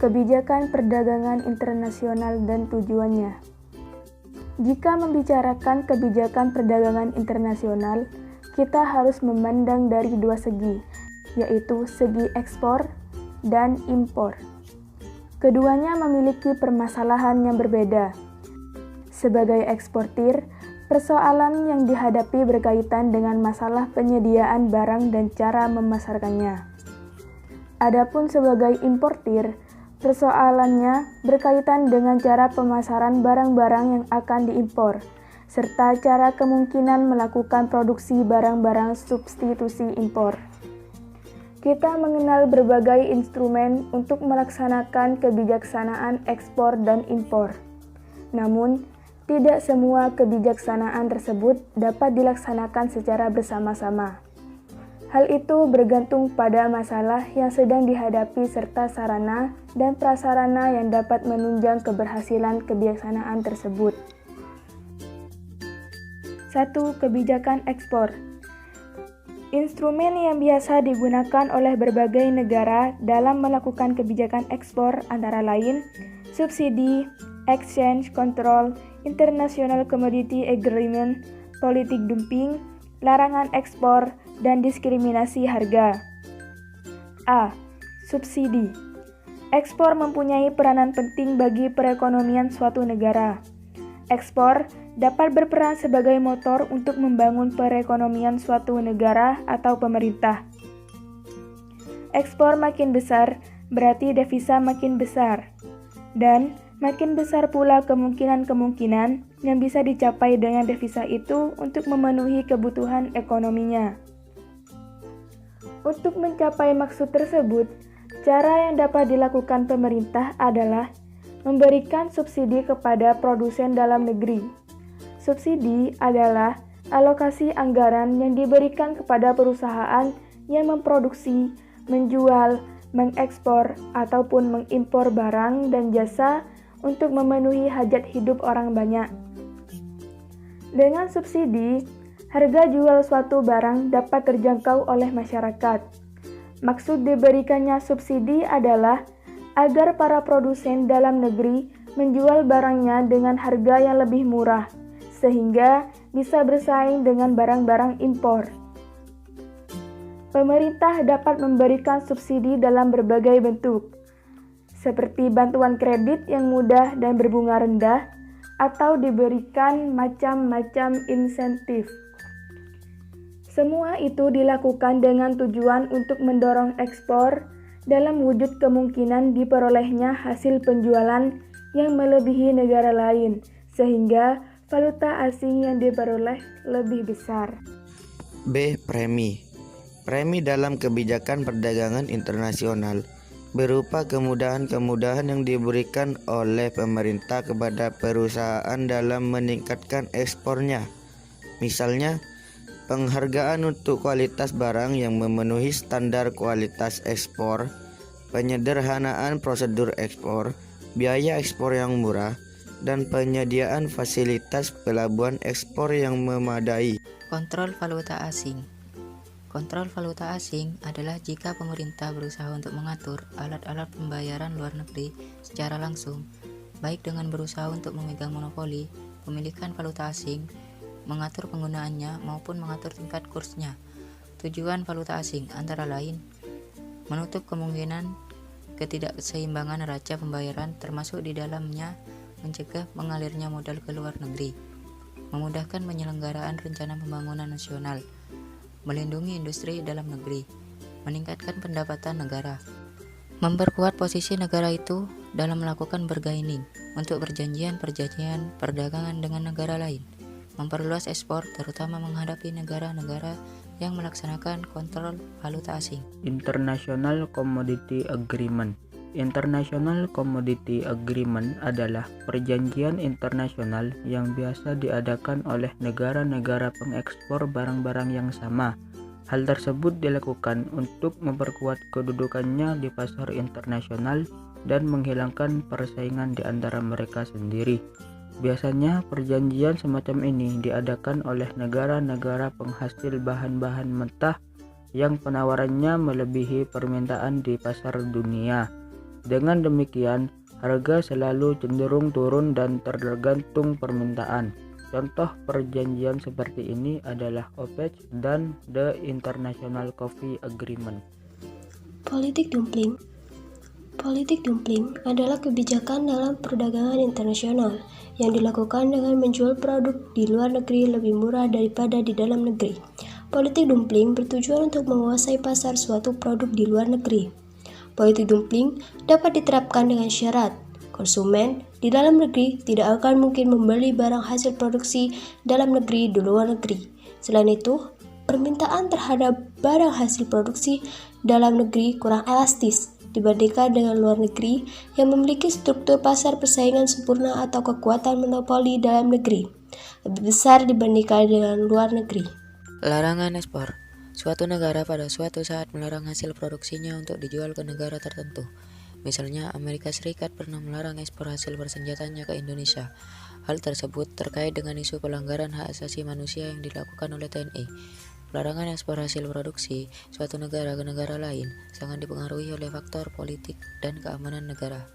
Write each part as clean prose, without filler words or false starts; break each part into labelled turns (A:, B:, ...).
A: kebijakan perdagangan internasional dan tujuannya. Jika membicarakan kebijakan perdagangan internasional, kita harus memandang dari dua segi, yaitu segi ekspor dan impor. Keduanya memiliki permasalahan yang berbeda. Sebagai eksportir, persoalan yang dihadapi berkaitan dengan masalah penyediaan barang dan cara memasarkannya. Adapun sebagai importir, persoalannya berkaitan dengan cara pemasaran barang-barang yang akan diimpor, serta cara kemungkinan melakukan produksi barang-barang substitusi impor. Kita mengenal berbagai instrumen untuk melaksanakan kebijaksanaan ekspor dan impor. Namun, tidak semua kebijaksanaan tersebut dapat dilaksanakan secara bersama-sama. Hal itu bergantung pada masalah yang sedang dihadapi serta sarana dan prasarana yang dapat menunjang keberhasilan kebijaksanaan tersebut. 1. Kebijakan ekspor. Instrumen yang biasa digunakan oleh berbagai negara dalam melakukan kebijakan ekspor antara lain subsidi, exchange control, international commodity agreement, politik dumping, larangan ekspor, dan diskriminasi harga. A. Subsidi. Ekspor mempunyai peranan penting bagi perekonomian suatu negara. Ekspor dapat berperan sebagai motor untuk membangun perekonomian suatu negara atau pemerintah. Ekspor makin besar berarti devisa makin besar, dan makin besar pula kemungkinan-kemungkinan yang bisa dicapai dengan devisa itu untuk memenuhi kebutuhan ekonominya. Untuk mencapai maksud tersebut, cara yang dapat dilakukan pemerintah adalah memberikan subsidi kepada produsen dalam negeri. Subsidi adalah alokasi anggaran yang diberikan kepada perusahaan yang memproduksi, menjual, mengekspor, ataupun mengimpor barang dan jasa untuk memenuhi hajat hidup orang banyak. Dengan subsidi, harga jual suatu barang dapat terjangkau oleh masyarakat. Maksud diberikannya subsidi adalah agar para produsen dalam negeri menjual barangnya dengan harga yang lebih murah, sehingga bisa bersaing dengan barang-barang impor. Pemerintah dapat memberikan subsidi dalam berbagai bentuk, seperti bantuan kredit yang mudah dan berbunga rendah, atau diberikan macam-macam insentif. Semua itu dilakukan dengan tujuan untuk mendorong ekspor dalam wujud kemungkinan diperolehnya hasil penjualan yang melebihi negara lain, sehingga valuta asing yang diperoleh lebih besar.
B: B. Premi. Premi dalam kebijakan perdagangan internasional berupa kemudahan-kemudahan yang diberikan oleh pemerintah kepada perusahaan dalam meningkatkan ekspornya. Misalnya, penghargaan untuk kualitas barang yang memenuhi standar kualitas ekspor, penyederhanaan prosedur ekspor, biaya ekspor yang murah, dan penyediaan fasilitas pelabuhan ekspor yang memadai.
C: Kontrol valuta asing. Kontrol valuta asing adalah jika pemerintah berusaha untuk mengatur alat-alat pembayaran luar negeri secara langsung, baik dengan berusaha untuk memegang monopoli pemilikan valuta asing, mengatur penggunaannya, maupun mengatur tingkat kursnya. Tujuan valuta asing antara lain menutup kemungkinan ketidakseimbangan neraca pembayaran, termasuk di dalamnya mencegah mengalirnya modal ke luar negeri, memudahkan penyelenggaraan rencana pembangunan nasional, melindungi industri dalam negeri, meningkatkan pendapatan negara, memperkuat posisi negara itu dalam melakukan bargaining untuk perjanjian perdagangan dengan negara lain, memperluas ekspor terutama menghadapi negara-negara yang melaksanakan kontrol valuta asing.
D: International Commodity Agreement. International Commodity Agreement adalah perjanjian internasional yang biasa diadakan oleh negara-negara pengekspor barang-barang yang sama. Hal tersebut dilakukan untuk memperkuat kedudukannya di pasar internasional dan menghilangkan persaingan di antara mereka sendiri. Biasanya perjanjian semacam ini diadakan oleh negara-negara penghasil bahan-bahan mentah yang penawarannya melebihi permintaan di pasar dunia. Dengan demikian, harga selalu cenderung turun dan tergantung permintaan. Contoh perjanjian seperti ini adalah OPEC dan The International Coffee Agreement.
E: Politik dumping. Politik dumping adalah kebijakan dalam perdagangan internasional yang dilakukan dengan menjual produk di luar negeri lebih murah daripada di dalam negeri. Politik dumping bertujuan untuk menguasai pasar suatu produk di luar negeri. Politik dumping dapat diterapkan dengan syarat konsumen di dalam negeri tidak akan mungkin membeli barang hasil produksi dalam negeri di luar negeri. Selain itu, permintaan terhadap barang hasil produksi dalam negeri kurang elastis dibandingkan dengan luar negeri yang memiliki struktur pasar persaingan sempurna atau kekuatan monopoli dalam negeri lebih besar dibandingkan dengan luar negeri.
C: Larangan ekspor. Suatu negara pada suatu saat melarang hasil produksinya untuk dijual ke negara tertentu. Misalnya, Amerika Serikat pernah melarang ekspor hasil persenjataannya ke Indonesia. Hal tersebut terkait dengan isu pelanggaran hak asasi manusia yang dilakukan oleh TNI. Larangan ekspor hasil produksi suatu negara ke negara lain sangat dipengaruhi oleh faktor politik dan keamanan negara.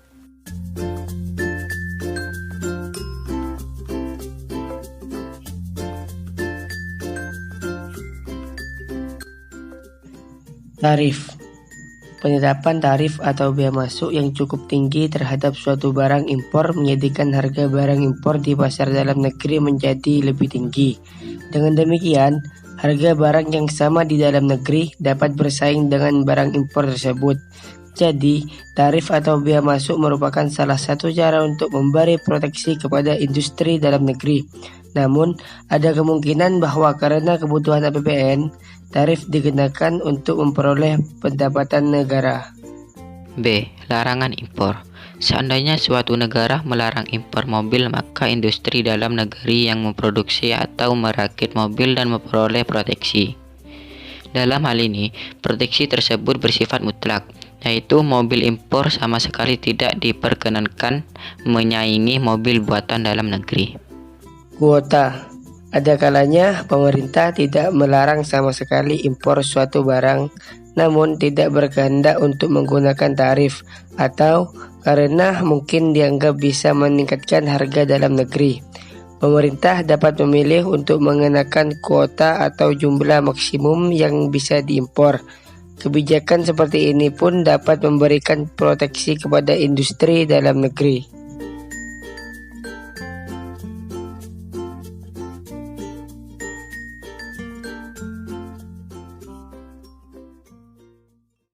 F: Tarif. Penetapan tarif atau bea masuk yang cukup tinggi terhadap suatu barang impor menjadikan harga barang impor di pasar dalam negeri menjadi lebih tinggi. Dengan demikian, harga barang yang sama di dalam negeri dapat bersaing dengan barang impor tersebut. Jadi, tarif atau bea masuk merupakan salah satu cara untuk memberi proteksi kepada industri dalam negeri. Namun, ada kemungkinan bahwa karena kebutuhan APBN, tarif dikenakan untuk memperoleh pendapatan negara.
G: B. Larangan impor. Seandainya suatu negara melarang impor mobil, maka industri dalam negeri yang memproduksi atau merakit mobil dan memperoleh proteksi. Dalam hal ini, proteksi tersebut bersifat mutlak, yaitu mobil impor sama sekali tidak diperkenankan menyaingi mobil buatan dalam negeri.
F: Kuota. Ada kalanya pemerintah tidak melarang sama sekali impor suatu barang, namun tidak berkehendak untuk menggunakan tarif, atau karena mungkin dianggap bisa meningkatkan harga dalam negeri. Pemerintah dapat memilih untuk mengenakan kuota atau jumlah maksimum yang bisa diimpor. Kebijakan seperti ini pun dapat memberikan proteksi kepada industri dalam negeri.